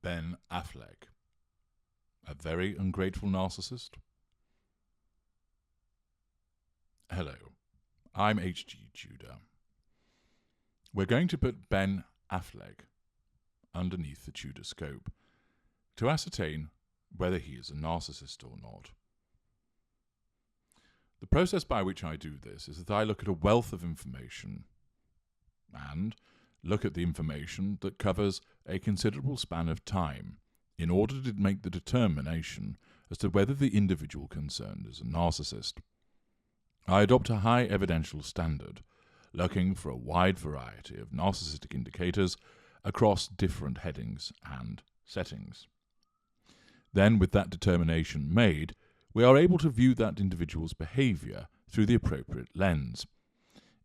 Ben Affleck, a very ungrateful narcissist? Hello, I'm H.G. Tudor. We're going to put Ben Affleck underneath the Tudorscope to ascertain whether he is a narcissist or not. The process by which I do this is that I look at a wealth of information and look at the information that covers a considerable span of time in order to make the determination as to whether the individual concerned is a narcissist. I adopt a high evidential standard, looking for a wide variety of narcissistic indicators across different headings and settings. Then, with that determination made, we are able to view that individual's behavior through the appropriate lens.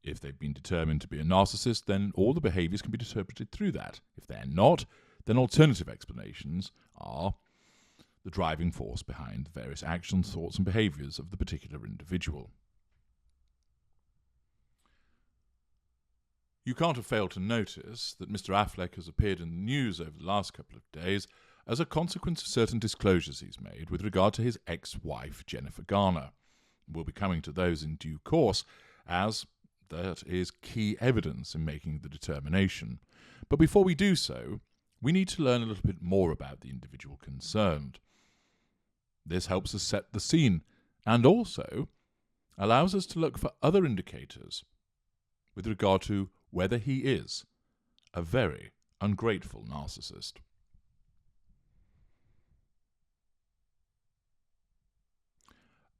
If they've been determined to be a narcissist, then all the behaviors can be interpreted through that. If they're not, then alternative explanations are the driving force behind the various actions, thoughts, and behaviors of the particular individual. You can't have failed to notice that Mr. Affleck has appeared in the news over the last couple of days as a consequence of certain disclosures he's made with regard to his ex-wife, Jennifer Garner. We'll be coming to those in due course, as that is key evidence in making the determination. But before we do so, we need to learn a little bit more about the individual concerned. This helps us set the scene and also allows us to look for other indicators with regard to whether he is a very ungrateful narcissist.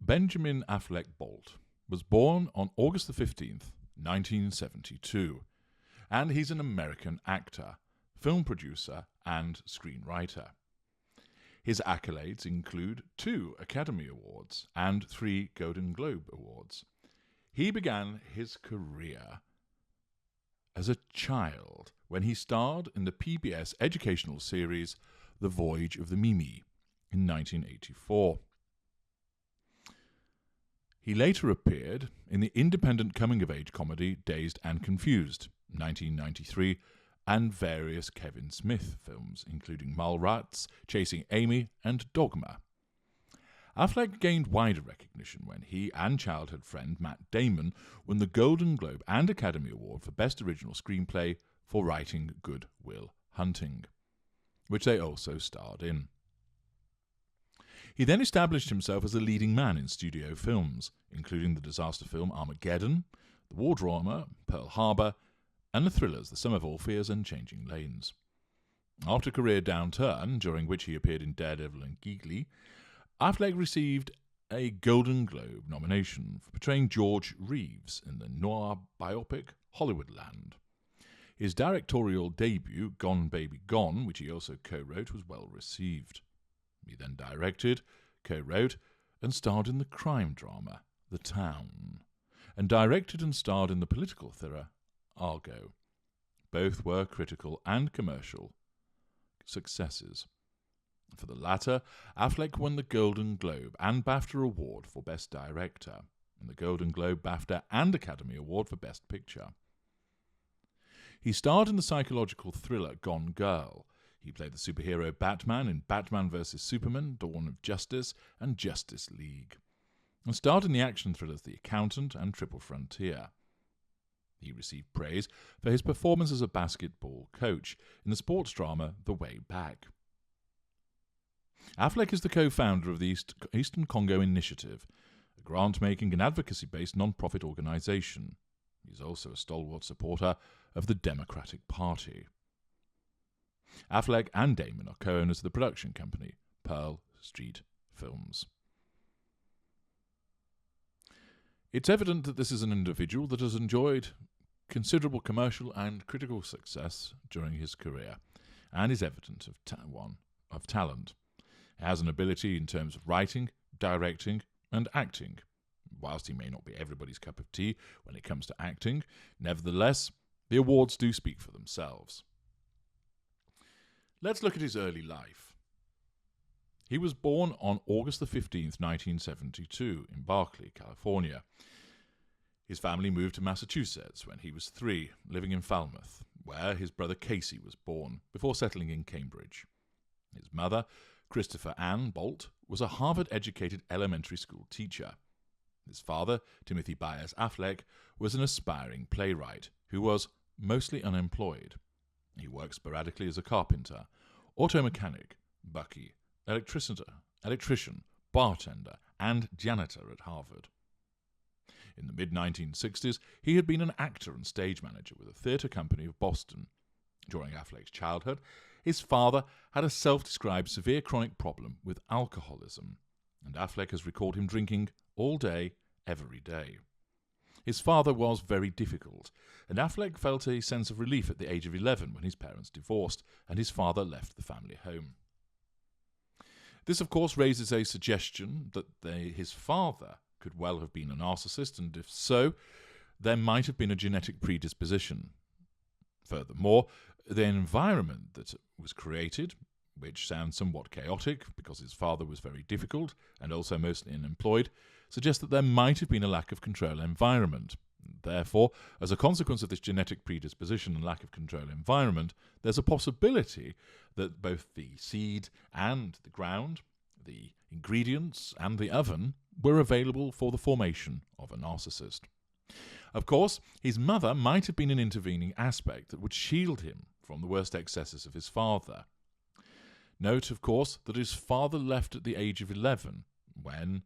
Benjamin Affleck Bolt was born on August the 15th, 1972, and he's an American actor, film producer, and screenwriter. His accolades include 2 Academy Awards and 3 Golden Globe Awards. He began his career as a child when he starred in the PBS educational series The Voyage of the Mimi in 1984. He later appeared in the independent coming-of-age comedy Dazed and Confused, 1993, and various Kevin Smith films, including Mallrats, Chasing Amy, and Dogma. Affleck gained wider recognition when he and childhood friend Matt Damon won the Golden Globe and Academy Award for Best Original Screenplay for writing Good Will Hunting, which they also starred in. He then established himself as a leading man in studio films, including the disaster film Armageddon, the war drama Pearl Harbor, and the thrillers The Sum of All Fears and Changing Lanes. After a career downturn, during which he appeared in Daredevil and Geekly, Affleck received a Golden Globe nomination for portraying George Reeves in the noir biopic Hollywoodland. His directorial debut, Gone Baby Gone, which he also co-wrote, was well received. He then directed, co-wrote, and starred in the crime drama The Town, and directed and starred in the political thriller Argo. Both were critical and commercial successes. For the latter, Affleck won the Golden Globe and BAFTA Award for Best Director, and the Golden Globe, BAFTA, and Academy Award for Best Picture. He starred in the psychological thriller Gone Girl. He played the superhero Batman in Batman vs. Superman, Dawn of Justice, and Justice League, and starred in the action thrillers The Accountant and Triple Frontier. He received praise for his performance as a basketball coach in the sports drama The Way Back. Affleck is the co-founder of the Eastern Congo Initiative, a grant-making and advocacy-based non-profit organization. He is also a stalwart supporter of the Democratic Party. Affleck and Damon are co-owners of the production company Pearl Street Films. It's evident that this is an individual that has enjoyed considerable commercial and critical success during his career, and is evident of talent. He has an ability in terms of writing, directing, and acting. Whilst he may not be everybody's cup of tea when it comes to acting, nevertheless, the awards do speak for themselves. Let's look at his early life. He was born on August the 15th, 1972, in Berkeley, California. His family moved to Massachusetts when he was 3, living in Falmouth, where his brother Casey was born, before settling in Cambridge. His mother, Christopher Ann Bolt, was a Harvard-educated elementary school teacher. His father, Timothy Byers Affleck, was an aspiring playwright who was mostly unemployed. He worked sporadically as a carpenter, auto mechanic, bucky, electrician, bartender, and janitor at Harvard. In the mid-1960s, he had been an actor and stage manager with a theatre company of Boston. During Affleck's childhood, his father had a self-described severe chronic problem with alcoholism, and Affleck has recalled him drinking all day, every day. His father was very difficult, and Affleck felt a sense of relief at the age of 11 when his parents divorced and his father left the family home. This, of course, raises a suggestion that his father could well have been a narcissist, and if so, there might have been a genetic predisposition. Furthermore, the environment that was created, which sounds somewhat chaotic because his father was very difficult and also mostly unemployed, suggests that there might have been a lack of control environment. Therefore, as a consequence of this genetic predisposition and lack of control environment, there's a possibility that both the seed and the ground, the ingredients and the oven, were available for the formation of a narcissist. Of course, his mother might have been an intervening aspect that would shield him from the worst excesses of his father. Note, of course, that his father left at the age of 11, when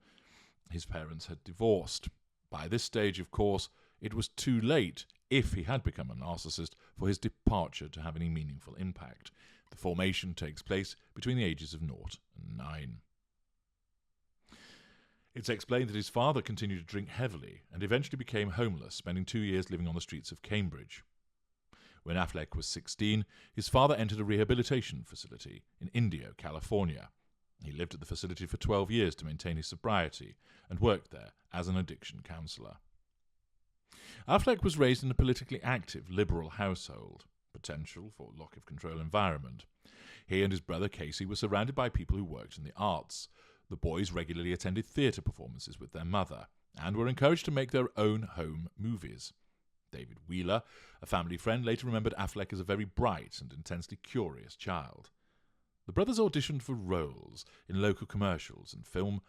his parents had divorced. By this stage, of course, it was too late, if he had become a narcissist, for his departure to have any meaningful impact. The formation takes place between the ages of 0 and 9. It's explained that his father continued to drink heavily and eventually became homeless, spending 2 years living on the streets of Cambridge. When Affleck was 16, his father entered a rehabilitation facility in Indio, California. He lived at the facility for 12 years to maintain his sobriety and worked there as an addiction counsellor. Affleck was raised in a politically active liberal household, potential for lack of control environment. He and his brother Casey were surrounded by people who worked in the arts. The boys regularly attended theatre performances with their mother and were encouraged to make their own home movies. David Wheeler, a family friend, later remembered Affleck as a very bright and intensely curious child. The brothers auditioned for roles in local commercials and film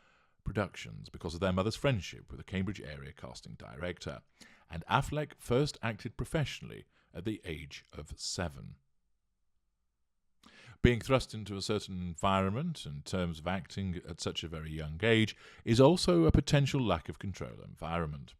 productions because of their mother's friendship with a Cambridge area casting director, and Affleck first acted professionally at the age of 7. Being thrust into a certain environment in terms of acting at such a very young age is also a potential lack of control environment.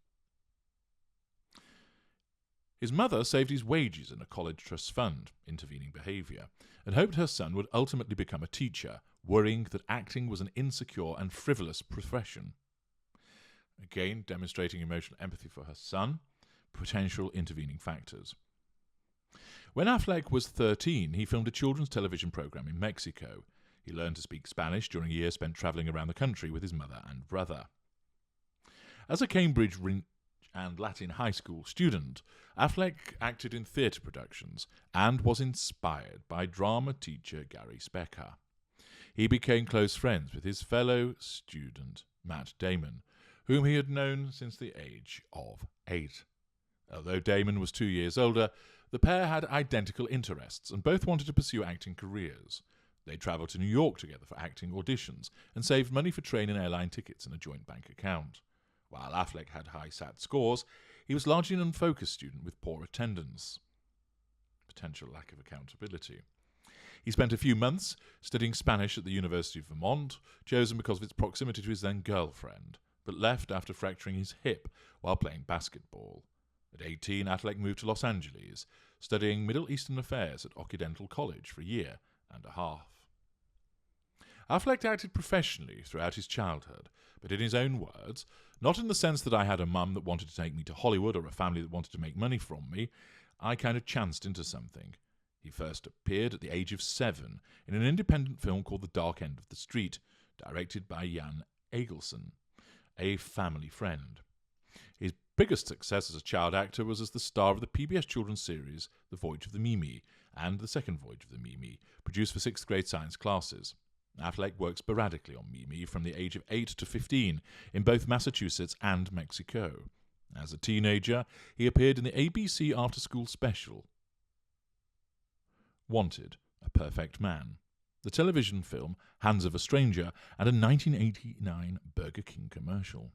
His mother saved his wages in a college trust fund, intervening behaviour, and hoped her son would ultimately become a teacher, worrying that acting was an insecure and frivolous profession. Again, demonstrating emotional empathy for her son, potential intervening factors. When Affleck was 13, he filmed a children's television program in Mexico. He learned to speak Spanish during a year spent travelling around the country with his mother and brother. As a Cambridge and Latin high school student, Affleck acted in theatre productions and was inspired by drama teacher Gary Specker. He became close friends with his fellow student Matt Damon, whom he had known since the age of 8. Although Damon was 2 years older, the pair had identical interests and both wanted to pursue acting careers. They travelled to New York together for acting auditions and saved money for train and airline tickets in a joint bank account. While Affleck had high SAT scores, he was largely an unfocused student with poor attendance. Potential lack of accountability. He spent a few months studying Spanish at the University of Vermont, chosen because of its proximity to his then girlfriend, but left after fracturing his hip while playing basketball. At 18, Affleck moved to Los Angeles, studying Middle Eastern affairs at Occidental College for a year and a half. Affleck acted professionally throughout his childhood, but in his own words, not in the sense that I had a mum that wanted to take me to Hollywood or a family that wanted to make money from me. I kind of chanced into something. He first appeared at the age of 7 in an independent film called The Dark End of the Street, directed by Jan Egilson, a family friend. His biggest success as a child actor was as the star of the PBS children's series The Voyage of the Mimi and The Second Voyage of the Mimi, produced for 6th grade science classes. Affleck worked sporadically on Mimi from the age of 8 to 15 in both Massachusetts and Mexico. As a teenager, he appeared in the ABC after-school special Wanted, A Perfect Man. the television film Hands of a Stranger, and a 1989 Burger King commercial.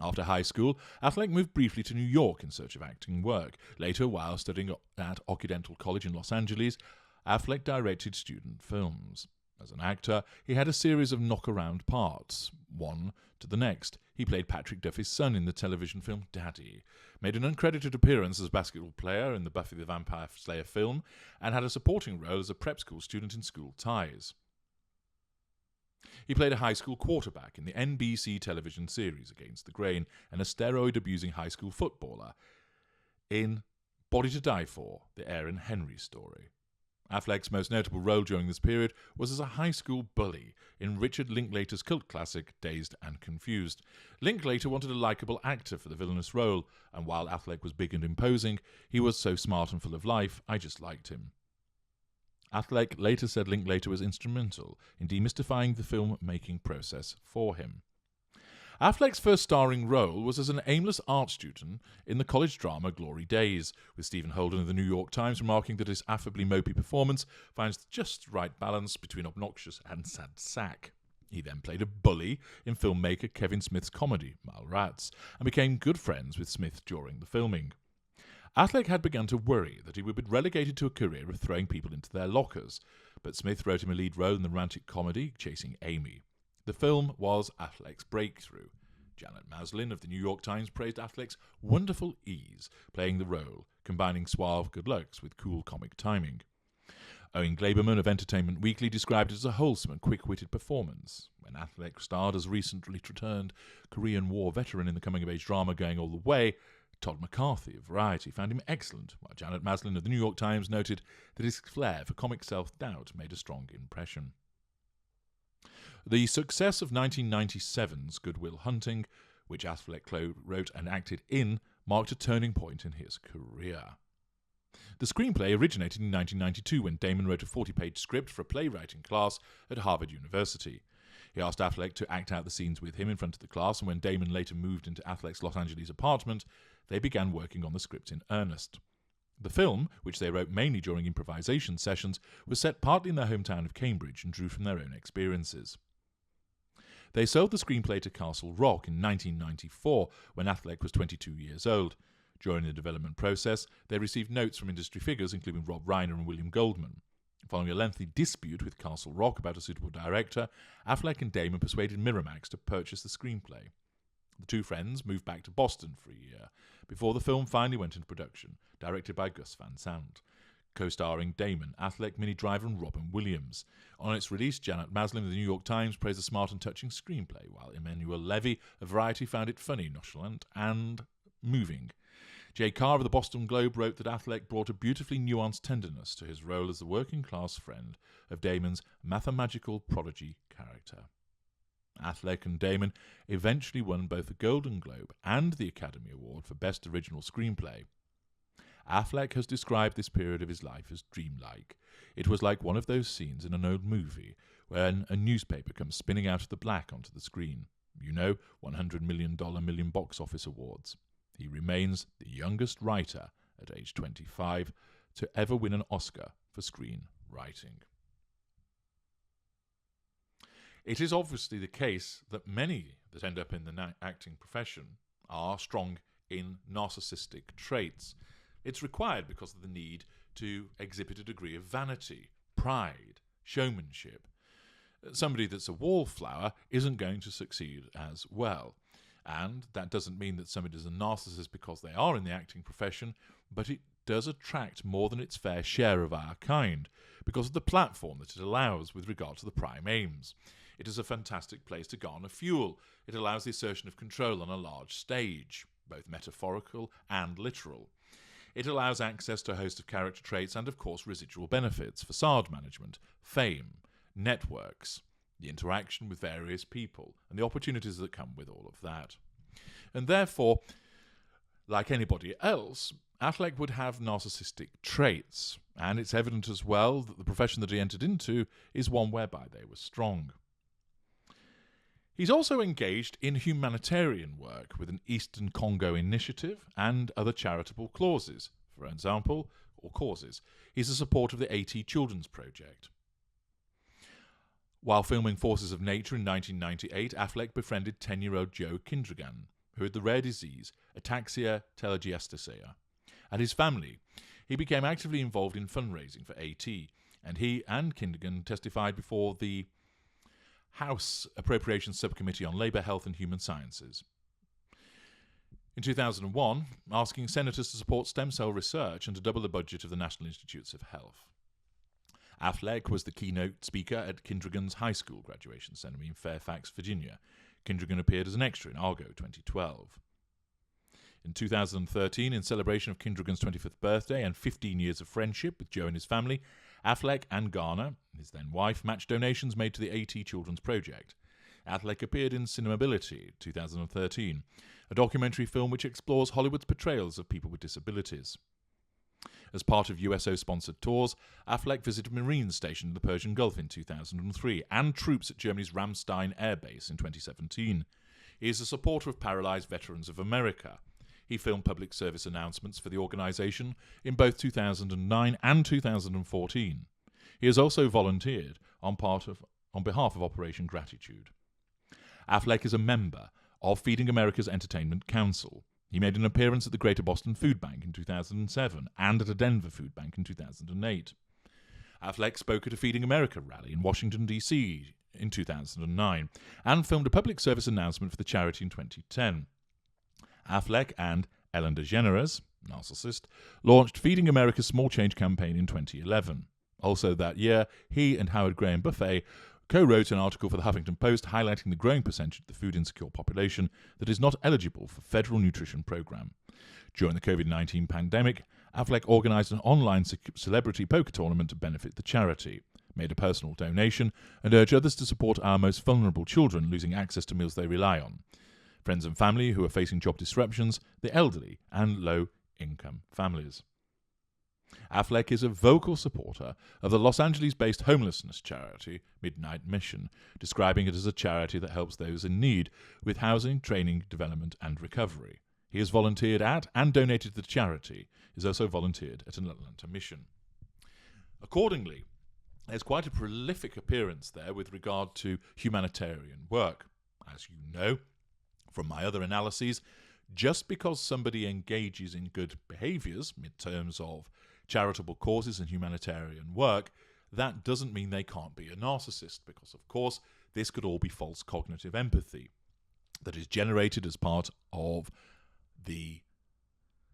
After high school, Affleck moved briefly to New York in search of acting work. Later, while studying at Occidental College in Los Angeles, Affleck directed student films. As an actor, he had a series of knock-around parts, one to the next. He played Patrick Duffy's son in the television film Daddy, made an uncredited appearance as a basketball player in the Buffy the Vampire Slayer film, and had a supporting role as a prep school student in School Ties. He played a high school quarterback in the NBC television series Against the Grain, and a steroid-abusing high school footballer in Body to Die For, the Aaron Henry story. Affleck's most notable role during this period was as a high school bully in Richard Linklater's cult classic Dazed and Confused. Linklater wanted a likeable actor for the villainous role, and while Affleck was big and imposing, he was so smart and full of life, I just liked him. Affleck later said Linklater was instrumental in demystifying the film-making process for him. Affleck's first starring role was as an aimless art student in the college drama Glory Days, with Stephen Holden of the New York Times remarking that his affably mopey performance finds the just right balance between obnoxious and sad sack. He then played a bully in filmmaker Kevin Smith's comedy Mallrats, and became good friends with Smith during the filming. Affleck had begun to worry that he would be relegated to a career of throwing people into their lockers, but Smith wrote him a lead role in the romantic comedy Chasing Amy. The film was Affleck's breakthrough. Janet Maslin of the New York Times praised Affleck's wonderful ease playing the role, combining suave good looks with cool comic timing. Owen Gleiberman of Entertainment Weekly described it as a wholesome and quick-witted performance. When Affleck starred as a recently returned Korean War veteran in the coming-of-age drama Going All the Way, Todd McCarthy of Variety found him excellent, while Janet Maslin of the New York Times noted that his flair for comic self-doubt made a strong impression. The success of 1997's Good Will Hunting, which Affleck wrote and acted in, marked a turning point in his career. The screenplay originated in 1992 when Damon wrote a 40-page script for a playwriting class at Harvard University. He asked Affleck to act out the scenes with him in front of the class, and when Damon later moved into Affleck's Los Angeles apartment, they began working on the script in earnest. The film, which they wrote mainly during improvisation sessions, was set partly in their hometown of Cambridge and drew from their own experiences. They sold the screenplay to Castle Rock in 1994, when Affleck was 22 years old. During the development process, they received notes from industry figures, including Rob Reiner and William Goldman. Following a lengthy dispute with Castle Rock about a suitable director, Affleck and Damon persuaded Miramax to purchase the screenplay. The two friends moved back to Boston for a year, before the film finally went into production, directed by Gus Van Sant, co-starring Damon, Affleck, Minnie Driver and Robin Williams. On its release, Janet Maslin of the New York Times praised the smart and touching screenplay, while Emmanuel Levy of Variety found it funny, nonchalant and moving. Jay Carr of the Boston Globe wrote that Affleck brought a beautifully nuanced tenderness to his role as the working-class friend of Damon's mathematical prodigy character. Affleck and Damon eventually won both the Golden Globe and the Academy Award for Best Original Screenplay. Affleck has described this period of his life as dreamlike. It was like one of those scenes in an old movie when a newspaper comes spinning out of the black onto the screen. You know, $100 million box office awards. He remains the youngest writer at age 25 to ever win an Oscar for screenwriting. It is obviously the case that many that end up in the acting profession are strong in narcissistic traits. It's required because of the need to exhibit a degree of vanity, pride, showmanship. Somebody that's a wallflower isn't going to succeed as well. And that doesn't mean that somebody is a narcissist because they are in the acting profession, but it does attract more than its fair share of our kind because of the platform that it allows with regard to the prime aims. It is a fantastic place to garner fuel. It allows the assertion of control on a large stage, both metaphorical and literal. It allows access to a host of character traits and, of course, residual benefits, facade management, fame, networks, the interaction with various people, and the opportunities that come with all of that. And therefore, like anybody else, Affleck would have narcissistic traits, and it's evident as well that the profession that he entered into is one whereby they were strong. He's also engaged in humanitarian work with an Eastern Congo initiative and other charitable causes, for example, or causes. He's a supporter of the AT Children's Project. While filming Forces of Nature in 1998, Affleck befriended 10-year-old Joe Kindregan, who had the rare disease ataxia telangiectasia. At his family, he became actively involved in fundraising for AT, and he and Kindregan testified before the House Appropriations Subcommittee on Labour, Health and Human Sciences in 2001, asking senators to support stem cell research and to double the budget of the National Institutes of Health. Affleck was the keynote speaker at Kindregan's high school graduation ceremony in Fairfax, Virginia. Kindregan appeared as an extra in Argo 2012. In 2013, in celebration of Kindregan's 25th birthday and 15 years of friendship with Joe and his family, Affleck and Garner, his then wife, matched donations made to the AT Children's Project. Affleck appeared in Cinemability 2013, a documentary film which explores Hollywood's portrayals of people with disabilities. As part of USO-sponsored tours, Affleck visited Marines stationed in the Persian Gulf in 2003 and troops at Germany's Ramstein Air Base in 2017. He is a supporter of Paralyzed Veterans of America. He filmed public service announcements for the organisation in both 2009 and 2014. He has also volunteered on behalf of Operation Gratitude. Affleck is a member of Feeding America's Entertainment Council. He made an appearance at the Greater Boston Food Bank in 2007 and at a Denver Food Bank in 2008. Affleck spoke at a Feeding America rally in Washington, D.C. in 2009 and filmed a public service announcement for the charity in 2010. Affleck and Ellen DeGeneres, Narcissist, launched Feeding America's Small Change campaign in 2011. Also that year, he and Howard Graham Buffet co-wrote an article for the Huffington Post highlighting the growing percentage of the food-insecure population that is not eligible for federal nutrition program. During the COVID-19 pandemic, Affleck organised an online celebrity poker tournament to benefit the charity, made a personal donation, and urged others to support our most vulnerable children losing access to meals they rely on, friends and family who are facing job disruptions, the elderly, and low-income families. Affleck is a vocal supporter of the Los Angeles-based homelessness charity Midnight Mission, describing it as a charity that helps those in need with housing, training, development, and recovery. He has volunteered at and donated to the charity. He has also volunteered at an Atlanta mission. Accordingly, there's quite a prolific appearance there with regard to humanitarian work. As you know, from my other analyses, just because somebody engages in good behaviours in terms of charitable causes and humanitarian work, that doesn't mean they can't be a narcissist, because, of course, this could all be false cognitive empathy that is generated as part of the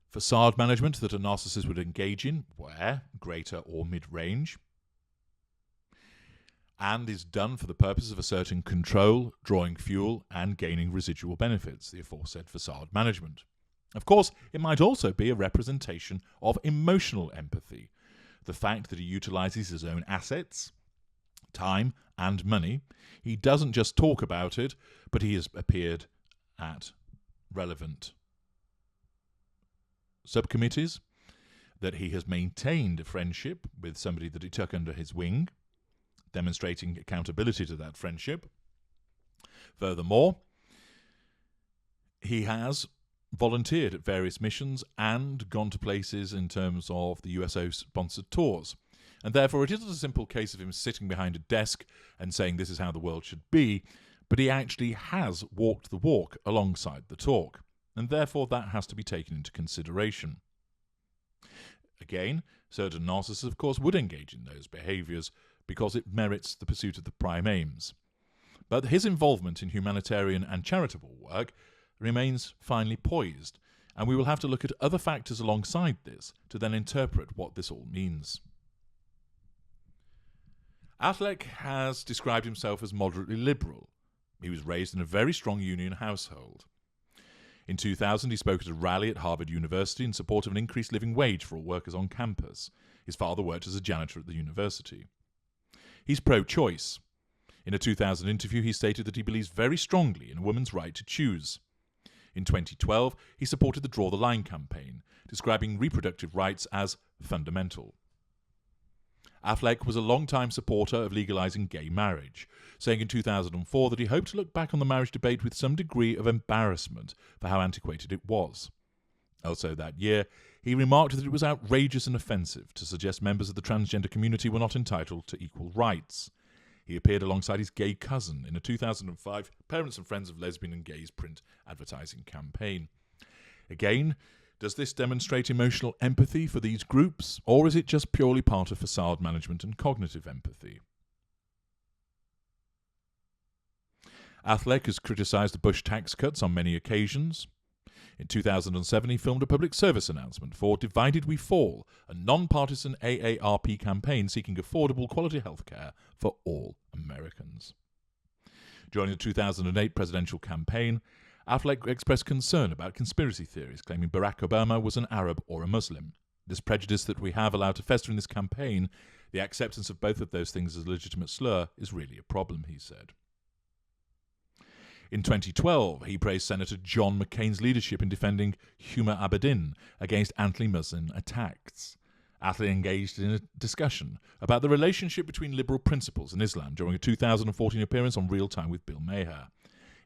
facade management that a narcissist would engage in, where greater or mid-range, and is done for the purpose of asserting control, drawing fuel, and gaining residual benefits, the aforesaid facade management. Of course, it might also be a representation of emotional empathy, the fact that he utilises his own assets, time, and money. He doesn't just talk about it, but he has appeared at relevant subcommittees, that he has maintained a friendship with somebody that he took under his wing, demonstrating accountability to that friendship. Furthermore, he has volunteered at various missions and gone to places in terms of the USO-sponsored tours. And therefore it isn't a simple case of him sitting behind a desk and saying this is how the world should be, but he actually has walked the walk alongside the talk. And therefore that has to be taken into consideration. Again, certain narcissists, of course, would engage in those behaviours because it merits the pursuit of the prime aims. But his involvement in humanitarian and charitable work remains finely poised, and we will have to look at other factors alongside this to then interpret what this all means. Affleck has described himself as moderately liberal. He was raised in a very strong union household. In 2000, he spoke at a rally at Harvard University in support of an increased living wage for all workers on campus. His father worked as a janitor at the university. He's pro-choice. In a 2000 interview, he stated that he believes very strongly in a woman's right to choose. In 2012, he supported the Draw the Line campaign, describing reproductive rights as fundamental. Affleck was a long-time supporter of legalising gay marriage, saying in 2004 that he hoped to look back on the marriage debate with some degree of embarrassment for how antiquated it was. Also that year, he remarked that it was outrageous and offensive to suggest members of the transgender community were not entitled to equal rights. He appeared alongside his gay cousin in a 2005 Parents and Friends of Lesbian and Gays print advertising campaign. Again, does this demonstrate emotional empathy for these groups, or is it just purely part of facade management and cognitive empathy? Affleck has criticised the Bush tax cuts on many occasions. In 2007, he filmed a public service announcement for Divided We Fall, a non-partisan AARP campaign seeking affordable quality healthcare for all Americans. During the 2008 presidential campaign, Affleck expressed concern about conspiracy theories, claiming Barack Obama was an Arab or a Muslim. This prejudice that we have allowed to fester in this campaign, the acceptance of both of those things as a legitimate slur, is really a problem, he said. In 2012, he praised Senator John McCain's leadership in defending Huma Abedin against anti-Muslim attacks. Affleck engaged in a discussion about the relationship between liberal principles and Islam during a 2014 appearance on Real Time with Bill Maher.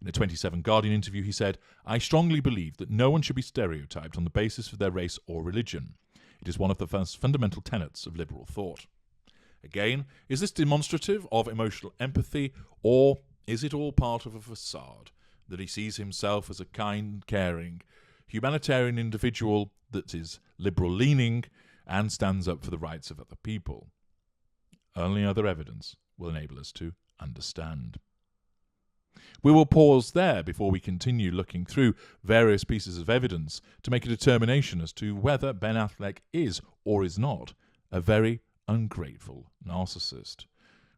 In a 27 Guardian interview, he said, "I strongly believe that no one should be stereotyped on the basis of their race or religion. It is one of the fundamental tenets of liberal thought." Again, is this demonstrative of emotional empathy, or is it all part of a facade, that he sees himself as a kind, caring, humanitarian individual that is liberal-leaning and stands up for the rights of other people? Only other evidence will enable us to understand. We will pause there before we continue looking through various pieces of evidence to make a determination as to whether Ben Affleck is or is not a very ungrateful narcissist.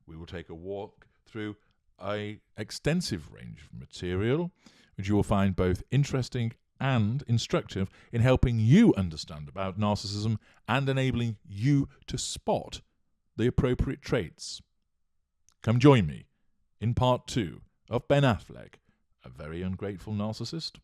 We will take a walk through an extensive range of material, which you will find both interesting and instructive in helping you understand about narcissism and enabling you to spot the appropriate traits. Come join me in part 2 of Ben Affleck, a very ungrateful narcissist.